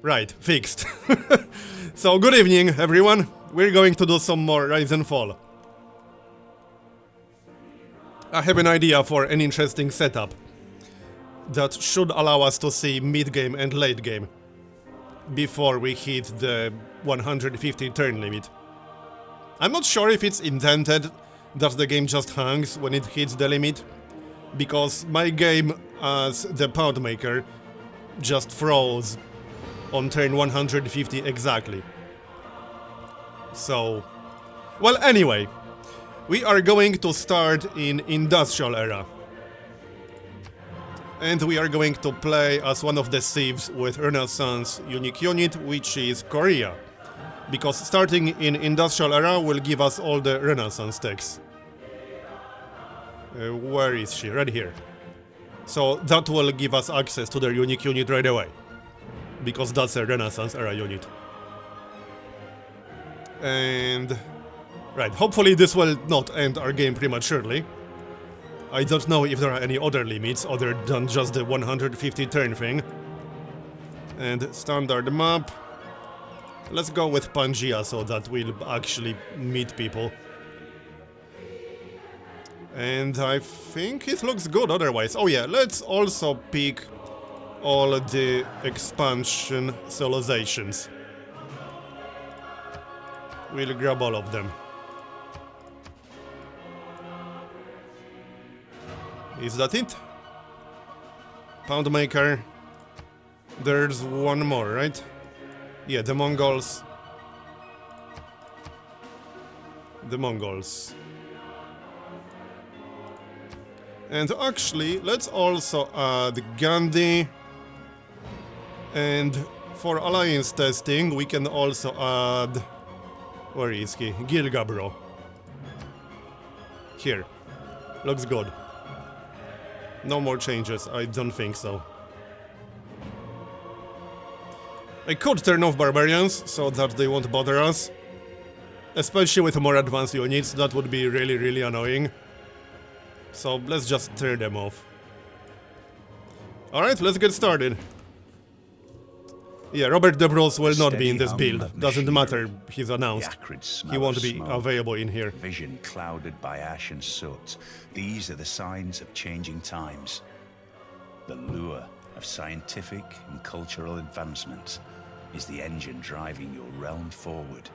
Right, fixed. So, good evening, everyone. We're going to do some more Rise and Fall. I have an idea for an interesting setup that should allow us to see mid-game and late-game before we hit the 150 turn limit. I'm not sure if it's intended that the game just hangs when it hits the limit, because my game as the pound maker just froze on turn 150 exactly. So, well, anyway, we are going to start in Industrial Era. And we are going to play as one of the thieves with Renaissance unique unit, which is Korea. Because starting in Industrial Era will give us all the Renaissance techs. Where is she? Right here. So that will give us access to their unique unit right away. Because that's a Renaissance Era unit. And... right, hopefully this will not end our game prematurely. I don't know if there are any other limits other than just the 150 turn thing. And standard map. Let's go with Pangea so that we'll actually meet people. And I think it looks good otherwise. Oh yeah, let's also pick all the expansion civilizations. We'll grab all of them. Is that it? Pound maker. There's one more, right? Yeah, the Mongols. The Mongols. And actually, let's also add Gandhi. And for alliance testing, we can also add... where is he? Gilgabro. Here. Looks good. No more changes, I don't think so. I could turn off barbarians, so that they won't bother us. Especially with more advanced units, that would be really annoying. So let's just turn them off. Alright, let's get started. Yeah, Robert De Bruce will not be in this build. Doesn't matter, he's announced. He won't be available in here. Vision clouded by ash and soot. These are the signs of changing times. The lure of scientific and cultural advancement is the engine driving your realm forward.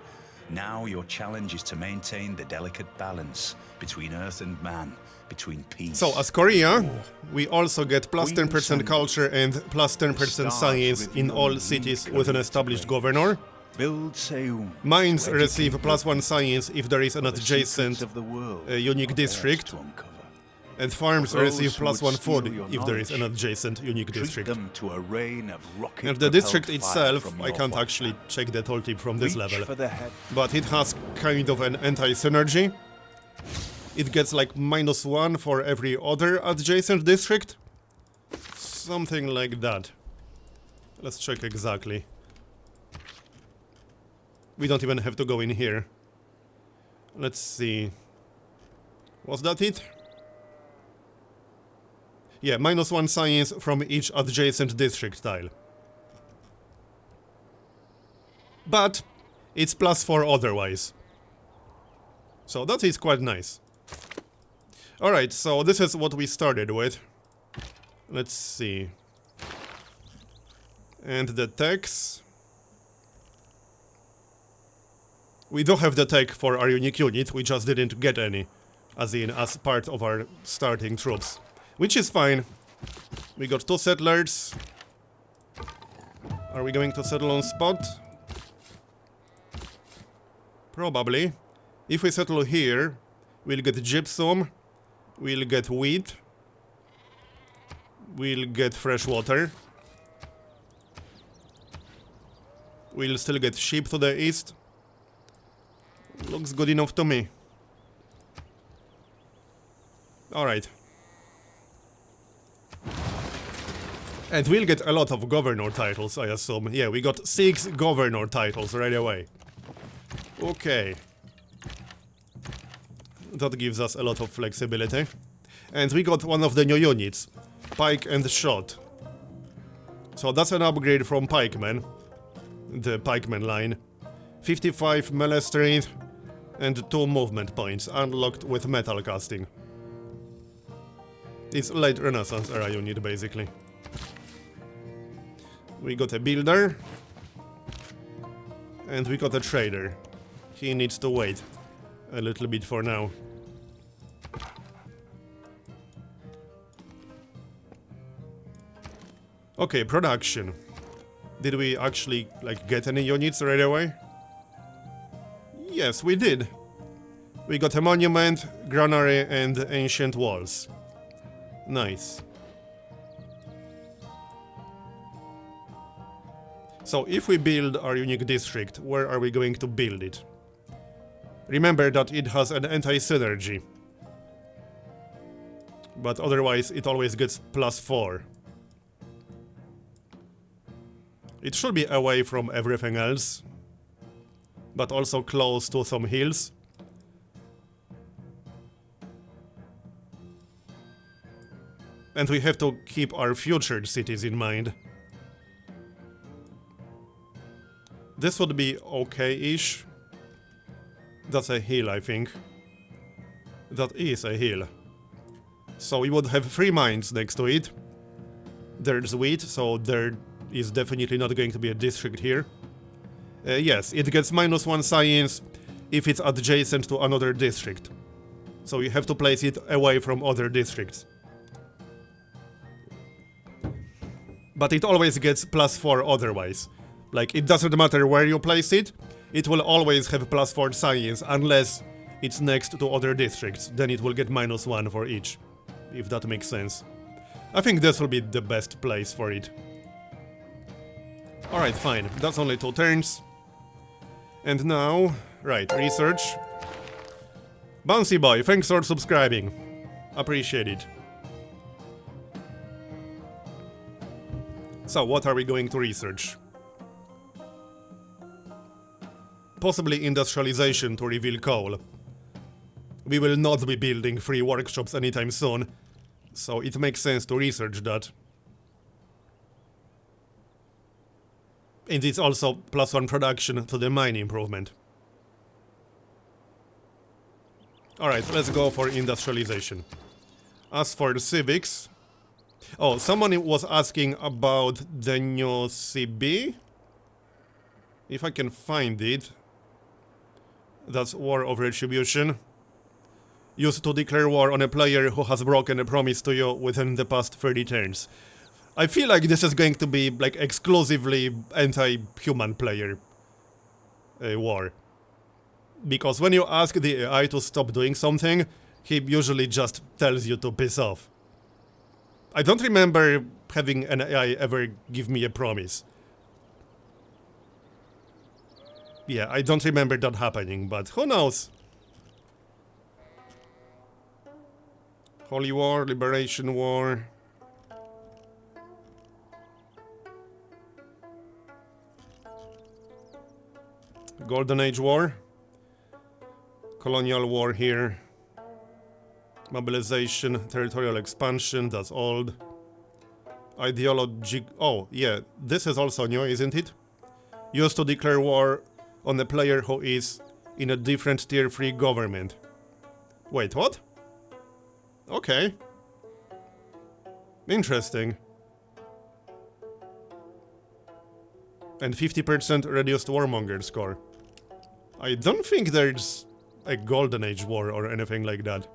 Now your challenge is to maintain the delicate balance between Earth and man, between peace. So, as Korea, we also get plus 10% culture and plus 10% science in all cities with an established governor. Mines receive plus 1 science if there is an adjacent unique district. And farms receive plus 1 food if there is an adjacent unique district. And the district itself, I can't actually check the tooltip from this level, but it has kind of an anti-synergy. It gets like -1 for every other adjacent district. Something like that. Let's check exactly. We don't even have to go in here. Let's see. Was that it? Yeah, -1 science from each adjacent district tile. But it's +4 otherwise. So that is quite nice. Alright, so this is what we started with. Let's see. And the techs. We do have the tech for our unique unit, we just didn't get any. As part of our starting troops. Which is fine. We got 2 settlers. Are we going to settle on spot? Probably. If we settle here, we'll get gypsum, we'll get wheat, we'll get fresh water. We'll still get sheep to the east. Looks good enough to me. Alright. And we'll get a lot of governor titles, I assume. Yeah, we got 6 governor titles right away. Okay. That gives us a lot of flexibility. And we got one of the new units. Pike and Shot. So that's an upgrade from Pikeman. the pikeman line. 55 melee strength and 2 movement points, unlocked with metal casting. It's late Renaissance era unit, basically. We got a builder. And we got a trader. He needs to wait a little bit for now. Okay, production. Did we actually, like, get any units right away? Yes, we did. We got a monument, granary, and ancient walls. Nice. So, if we build our unique district, where are we going to build it? Remember that it has an anti-synergy. But otherwise, it always gets +4. It should be away from everything else, but also close to some hills. And we have to keep our future cities in mind. This would be okay-ish. That's a hill, I think. That is a hill. So we would have 3 mines next to it. There's wheat, so there is definitely not going to be a district here. Yes, it gets -1 science if it's adjacent to another district. So you have to place it away from other districts. But it always gets +4 otherwise. Like, it doesn't matter where you place it, it will always have +4 science unless it's next to other districts. Then it will get -1 for each, if that makes sense. I think this will be the best place for it. Alright, fine. That's only 2 turns. And now... right, research. Bouncy Boy, thanks for subscribing. Appreciate it. So, what are we going to research? Possibly industrialization to reveal coal. We will not be building 3 workshops anytime soon, so it makes sense to research that. And it's also +1 production to the mine improvement. Alright, let's go for industrialization. As for the civics... oh, someone was asking about the new CB. If I can find it... that's War of Retribution. Used to declare war on a player who has broken a promise to you within the past 30 turns. I feel like this is going to be, like, exclusively anti-human player war. Because when you ask the AI to stop doing something, he usually just tells you to piss off. I don't remember having an AI ever give me a promise. Yeah, I don't remember that happening, but who knows? Holy War, Liberation War... Golden Age War. Colonial War here. Mobilization, territorial expansion, that's old. Ideology... oh, yeah, this is also new, isn't it? Used to declare war on a player who is in a different tier 3 government. Wait, what? Okay. Interesting. And 50% reduced warmonger score. I don't think there's a Golden Age war or anything like that.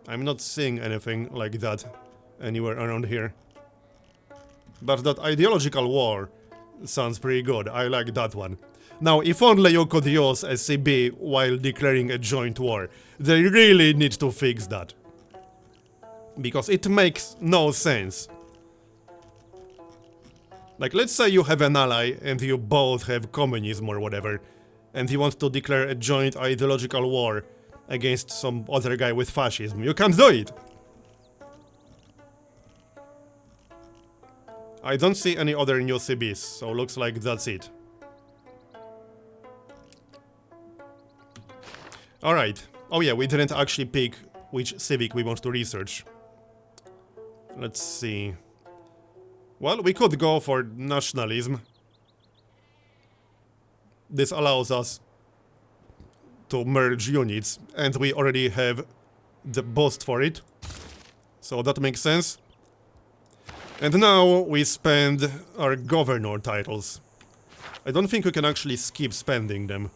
I'm not seeing anything like that anywhere around here. But that ideological war sounds pretty good. I like that one. Now, if only you could use a CB while declaring a joint war. They really need to fix that. Because it makes no sense. Like, let's say you have an ally and you both have communism or whatever, and you want to declare a joint ideological war against some other guy with fascism. You can't do it! I don't see any other new CBs, so looks like that's it. Alright. Oh yeah, we didn't actually pick which civic we want to research. Let's see... well, we could go for nationalism. This allows us to merge units, and we already have the boost for it. So that makes sense. And now we spend our governor titles. I don't think we can actually skip spending them.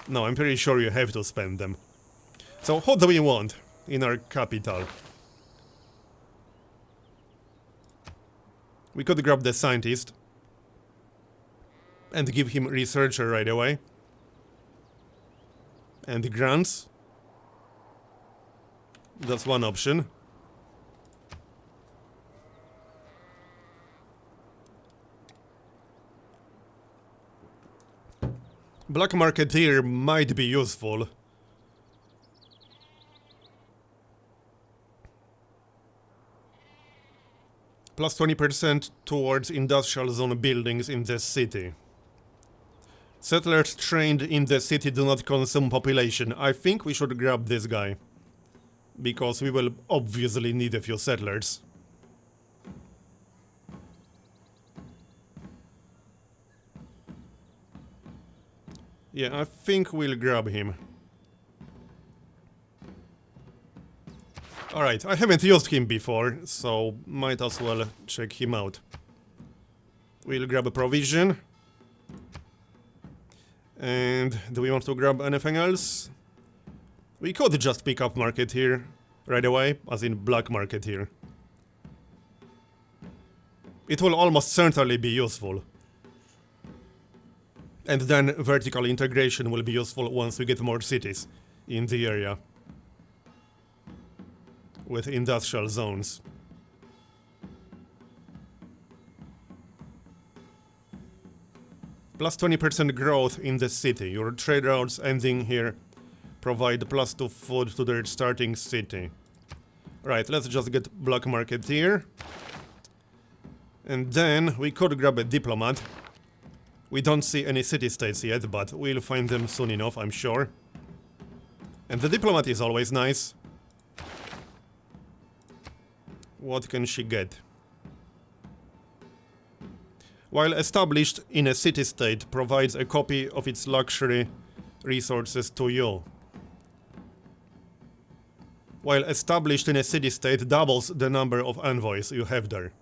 No, I'm pretty sure you have to spend them. So what do we want in our capital? We could grab the scientist and give him researcher right away. And grants. That's one option. Black Marketeer might be useful. Plus 20% towards industrial zone buildings in the city. Settlers trained in the city do not consume population. I think we should grab this guy. Because we will obviously need a few settlers. Yeah, I think we'll grab him. Alright, I haven't used him before, so might as well check him out. We'll grab a provision. And do we want to grab anything else? We could just pick up market here right away, as in black market here. It will almost certainly be useful. And then vertical integration will be useful once we get more cities in the area. With industrial zones. Plus 20% growth in the city. Your trade routes ending here provide plus 2 food to their starting city. Right, let's just get black market here. And then we could grab a diplomat. We don't see any city-states yet, but we'll find them soon enough, I'm sure. And the diplomat is always nice. What can she get? While established in a city-state, provides a copy of its luxury resources to you. While established in a city-state, doubles the number of envoys you have there.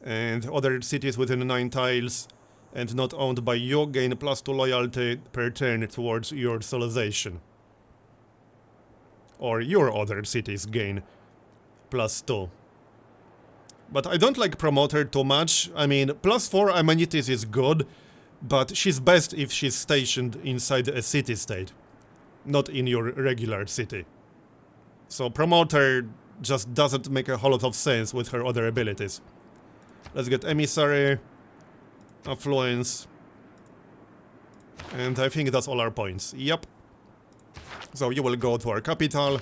And other cities within 9 tiles and not owned by you gain plus 2 loyalty per turn towards your civilization. Or your other cities gain plus 2. But I don't like Promoter too much. I mean, plus 4 amenities is good, but she's best if she's stationed inside a city-state, not in your regular city. So Promoter just doesn't make a whole lot of sense with her other abilities. Let's get Emissary, Affluence, and I think that's all our points. Yep. So you will go to our capital,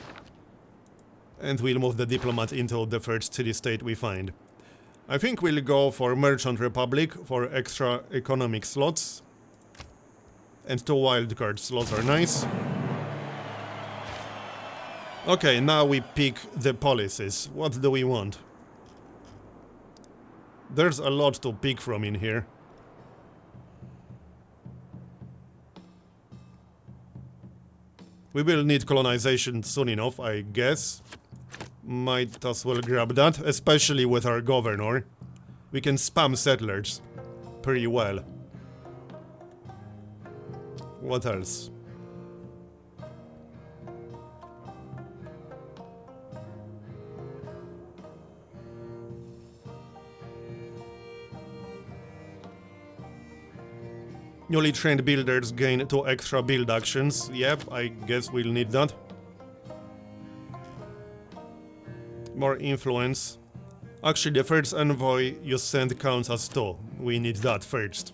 and we'll move the diplomat into the first city-state we find. I think we'll go for Merchant Republic for extra economic slots. And 2 wildcard slots are nice. Okay, now we pick the policies. What do we want? There's a lot to pick from in here. We will need colonization soon enough, I guess. Might as well grab that, especially with our governor. We can spam settlers pretty well. What else? Newly trained builders gain 2 extra build actions. Yep, I guess we'll need that. More influence. Actually, the first envoy you send counts as 2. We need that first.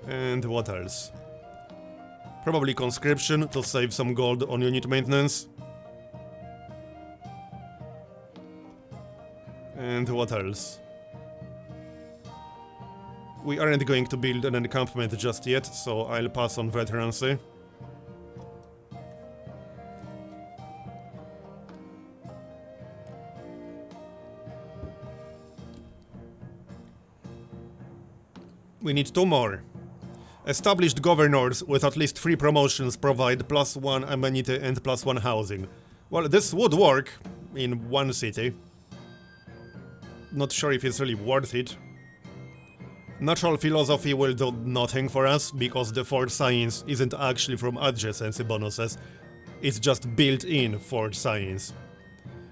And what else? Probably conscription to save some gold on unit maintenance. And what else? We aren't going to build an encampment just yet, so I'll pass on veterancy. We need 2 more. Established governors with at least 3 promotions provide +1 amenity and +1 housing. Well, this would work in 1 city. Not sure if it's really worth it. Natural philosophy will do nothing for us, because the Fort Science isn't actually from adjacency bonuses. It's just built-in Fort Science.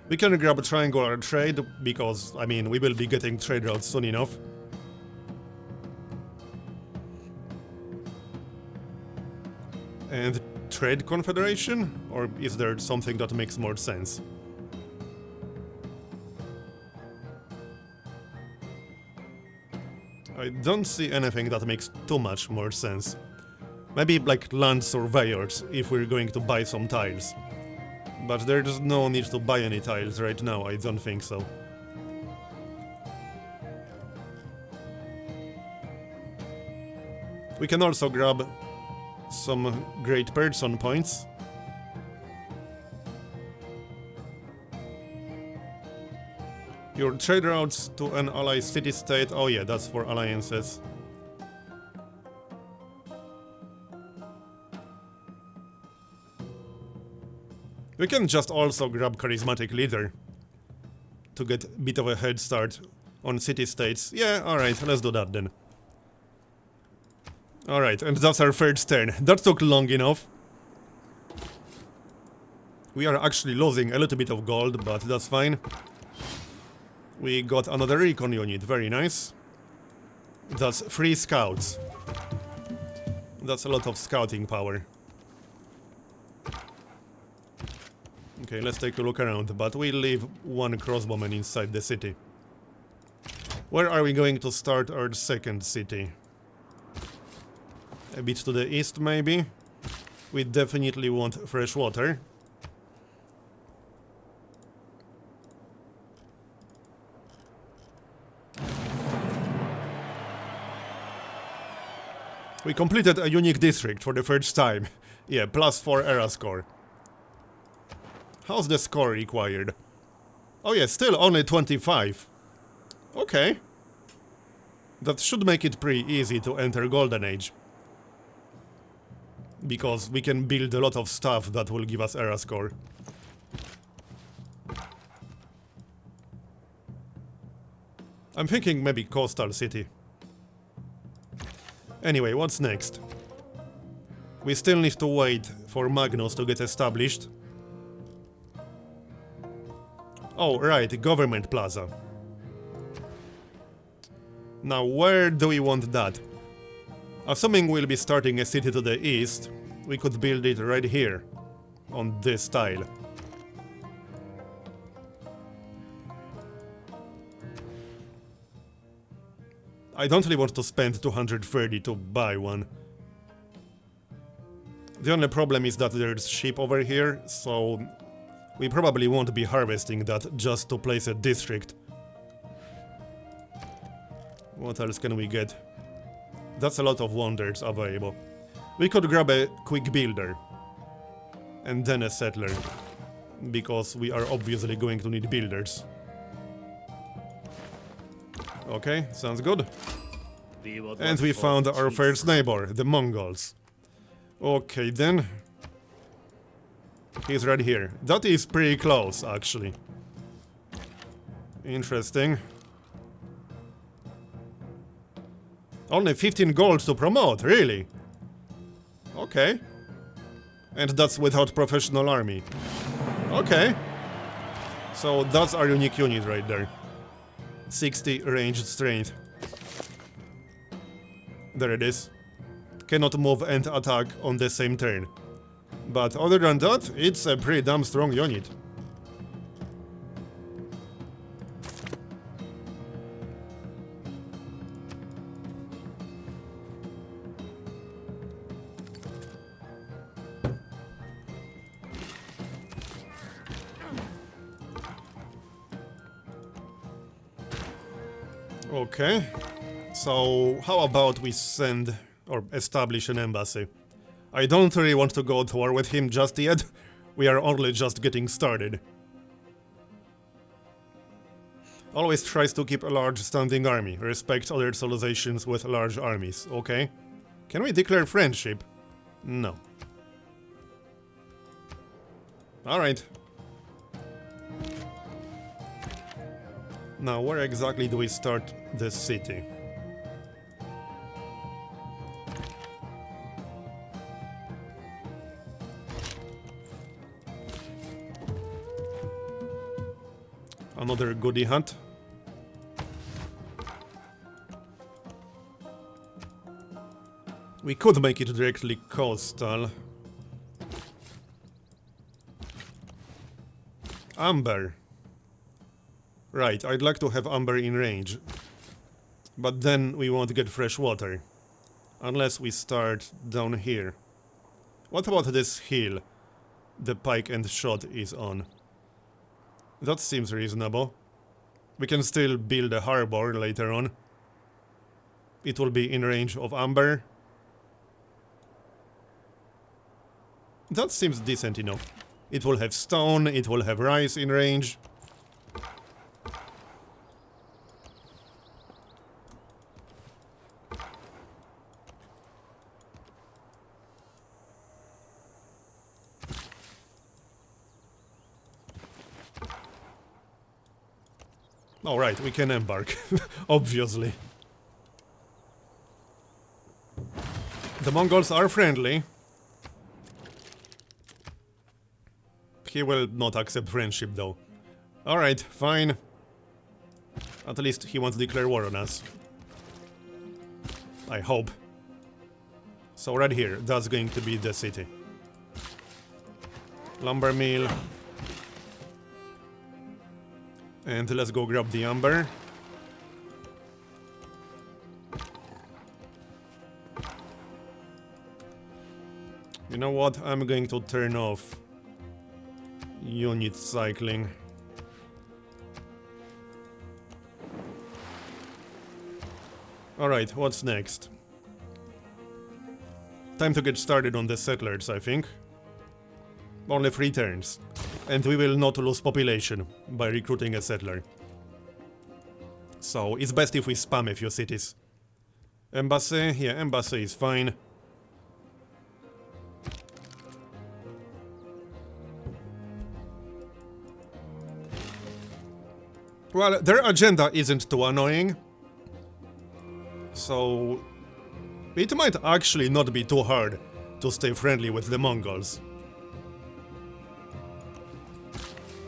We can grab triangular trade, because, I mean, we will be getting trade routes soon enough. And trade confederation? Or is there something that makes more sense? I don't see anything that makes too much more sense. Maybe like land surveyors, if we're going to buy some tiles. But there's no need to buy any tiles right now, I don't think so. We can also grab some great person points. Your trade routes to an ally city-state. Oh yeah, that's for alliances. We can just also grab charismatic leader to get a bit of a head start on city-states. Yeah, alright, let's do that then. Alright, and that's our first turn. That took long enough. We are actually losing a little bit of gold, but that's fine. We got another recon unit, very nice. That's 3 scouts. That's a lot of scouting power. Okay, let's take a look around, but we leave 1 crossbowman inside the city. Where are we going to start our second city? A bit to the east, maybe? We definitely want fresh water. We completed a unique district for the first time. Yeah, +4 era score. How's the score required? Oh yeah, still only 25. Okay. That should make it pretty easy to enter Golden Age. Because we can build a lot of stuff that will give us era score. I'm thinking maybe Coastal City. Anyway, what's next? We still need to wait for Magnus to get established. Oh, right, Government Plaza. Now, where do we want that? Assuming we'll be starting a city to the east, we could build it right here, on this tile. I don't really want to spend 230 to buy one. The only problem is that there's sheep over here, so we probably won't be harvesting that just to place a district. What else can we get? That's a lot of wonders available. We could grab a quick builder. And then a settler. Because we are obviously going to need builders. Okay, sounds good. And we found our first neighbor, the Mongols. Okay then. He's right here. That is pretty close, actually. Interesting. Only 15 gold to promote, really? Okay. And that's without professional army. Okay. So that's our unique unit right there. 60 ranged strength. There it is. Cannot move and attack on the same turn. But other than that, it's a pretty damn strong unit. Okay, so how about we send or establish an embassy? I don't really want to go to war with him just yet. We are only just getting started. Always tries to keep a large standing army. Respect other civilizations with large armies. Okay. Can we declare friendship? No. Alright. Now, where exactly do we start this city? Another goodie hunt. We could make it directly coastal. Amber. Right, I'd like to have Amber in range. But then we won't get fresh water. Unless we start down here. What about this hill the pike and shot is on? That seems reasonable. We can still build a harbor later on. It will be in range of Amber. That seems decent enough. It will have stone, it will have rice in range. Alright, we can embark, obviously. The Mongols are friendly. He will not accept friendship, though. Alright, fine. At least he won't declare war on us. I hope. So right here, that's going to be the city. Lumber mill. And let's go grab the amber. You know what? I'm going to turn off unit cycling. Alright, what's next? Time to get started on the settlers, I think. Only 3 turns. And we will not lose population by recruiting a settler. So it's best if we spam a few cities. Embassy? Yeah, embassy is fine. Well, their agenda isn't too annoying. So it might actually not be too hard to stay friendly with the Mongols.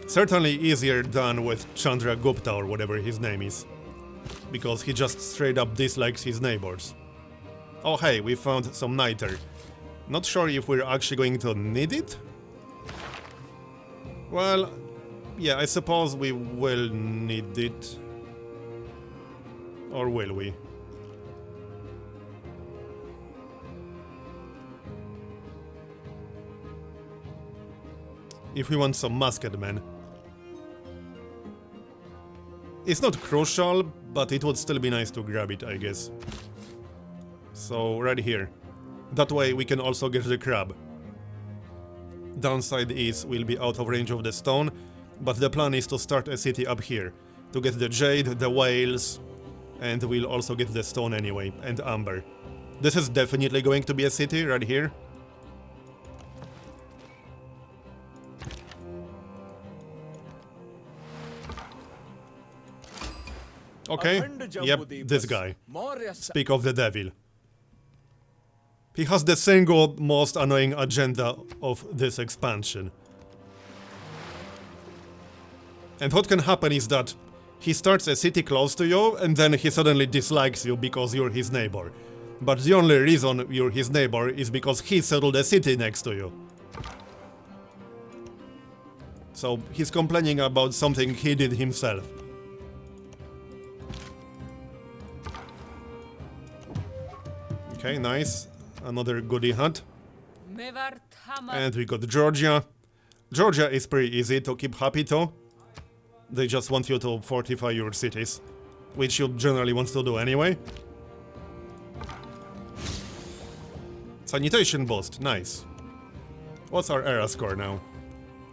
Certainly easier than with Chandragupta or whatever his name is. Because he just straight up dislikes his neighbors. Oh hey, we found some niter. Not sure if we're actually going to need it? Well, yeah, I suppose we will need it. Or will we? If we want some musket men. It's not crucial, but it would still be nice to grab it, I guess. So, right here. That way we can also get the crab. Downside is we'll be out of range of the stone, but the plan is to start a city up here. To get the jade, the whales, and we'll also get the stone anyway, and amber. This is definitely going to be a city, right here. Okay, yep, this guy. Speak of the devil. He has the single most annoying agenda of this expansion. And what can happen is that he starts a city close to you, and then he suddenly dislikes you because you're his neighbor. But the only reason you're his neighbor is because he settled a city next to you. So he's complaining about something he did himself. Okay, nice. Another goodie hunt. And we got Georgia. Georgia is pretty easy to keep happy to. They just want you to fortify your cities, which you generally want to do anyway. Sanitation boost, nice. What's our era score now?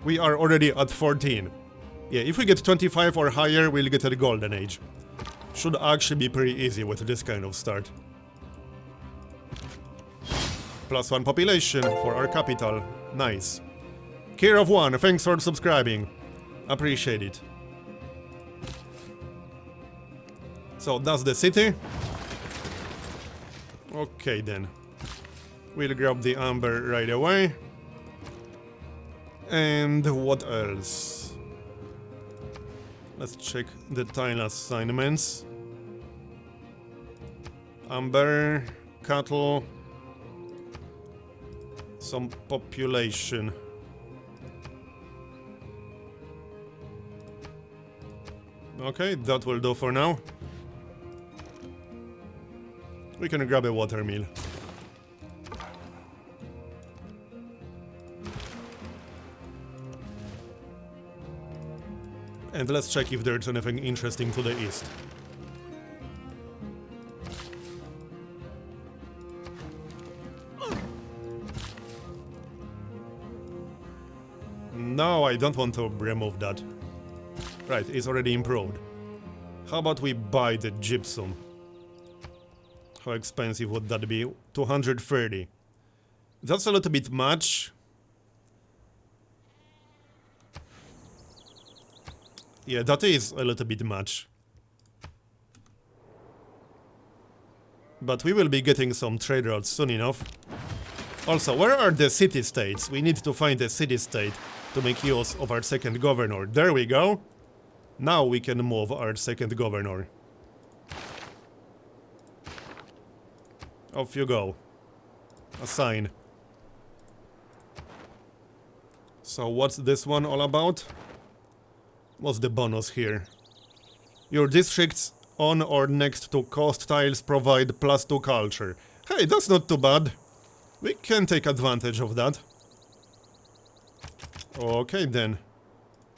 We are already at 14. Yeah, if we get 25 or higher, we'll get a golden age. Should actually be pretty easy with this kind of start. +1 population for our capital. Nice. Care of one, thanks for subscribing. Appreciate it. So that's the city. Okay then. We'll grab the amber right away. And what else? Let's check the tile assignments. Amber, cattle, some population. Okay, that will do for now. We can grab a watermill. And let's check if there's anything interesting to the east. No, I don't want to remove that. Right, it's already improved. How about we buy the gypsum? How expensive would that be? 230. That's a little bit much. Yeah, that is a little bit much. But we will be getting some trade routes soon enough. Also, where are the city-states? We need to find a city-state to make use of our second governor. There we go. Now we can move our second governor. Off you go. Assign. So what's this one all about? What's the bonus here? Your districts on or next to coast tiles provide +2 culture. Hey, that's not too bad. We can take advantage of that. Okay then.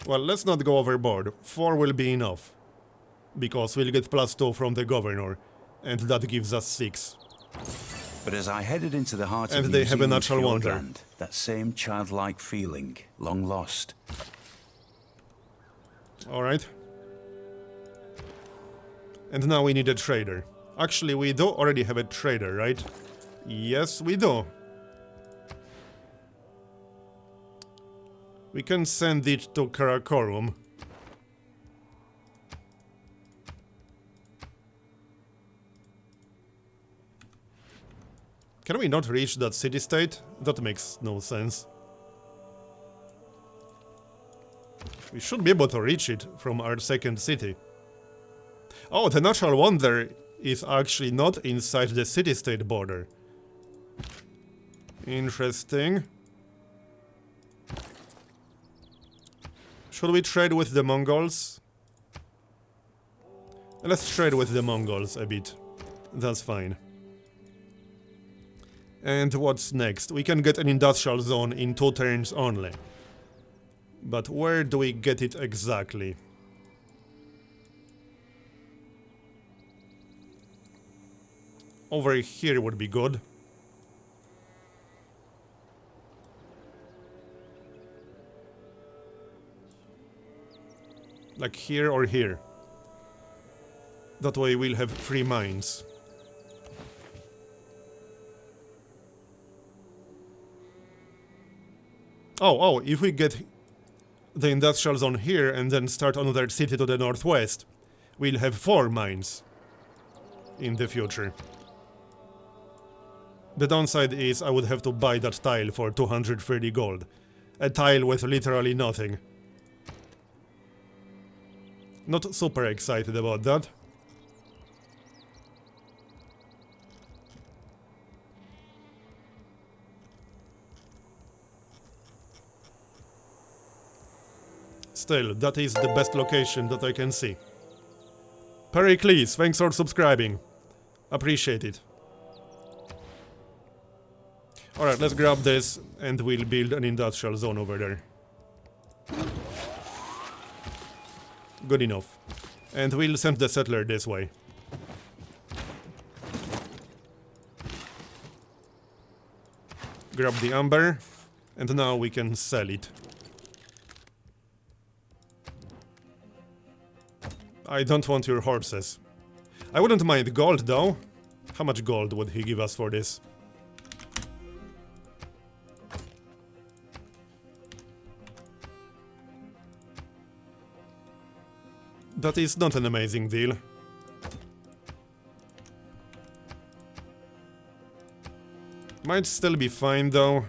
Well, let's not go overboard. 4 will be enough. Because we'll get +2 from the governor. And that gives us 6. But as I headed into the heart and of they New have a Zealand's natural wonder. Fiordland, that same childlike feeling, long lost. Alright. And now we need a trader. Actually, we do already have a trader, right? Yes, we do. We can send it to Karakorum. Can we not reach that city-state? That makes no sense. We should be able to reach it from our second city. Oh, the natural wonder is actually not inside the city-state border. Interesting. Should we trade with the Mongols? Let's trade with the Mongols a bit. That's fine. And what's next? We can get an industrial zone in 2 turns only. But where do we get it exactly? Over here would be good. Like here or here. That way we'll have 3 mines. Oh, if we get the industrial zone here and then start another city to the northwest, we'll have 4 mines in the future. The downside is I would have to buy that tile for 230 gold. A tile with literally nothing. Not super excited about that. Still, that is the best location that I can see. Pericles, thanks for subscribing. Appreciate it. Alright, let's grab this and we'll build an industrial zone over there. Good enough. And we'll send the settler this way. Grab the amber, and now we can sell it. I don't want your horses. I wouldn't mind gold, though. How much gold would he give us for this? That is not an amazing deal. Might still be fine, though.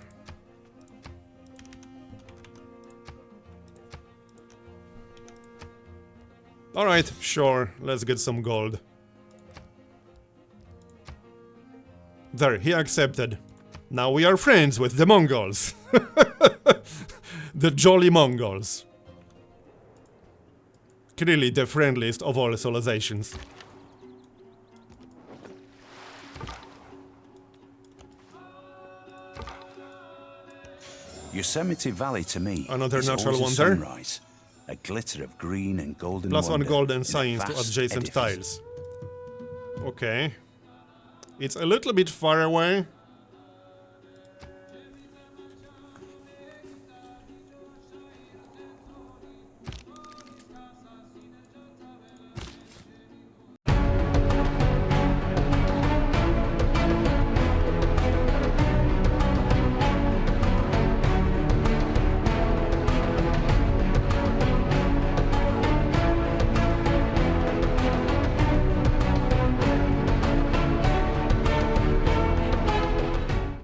Alright, sure, let's get some gold. There, he accepted. Now we are friends with the Mongols. The jolly Mongols. Clearly the friendliest of all civilizations. Yosemite Valley to me Another is natural always a wonder. sunrise, a glitter of green and golden +1 wonder gold and in a science to vast adjacent edifice. tiles. Okay. It's a little bit far away.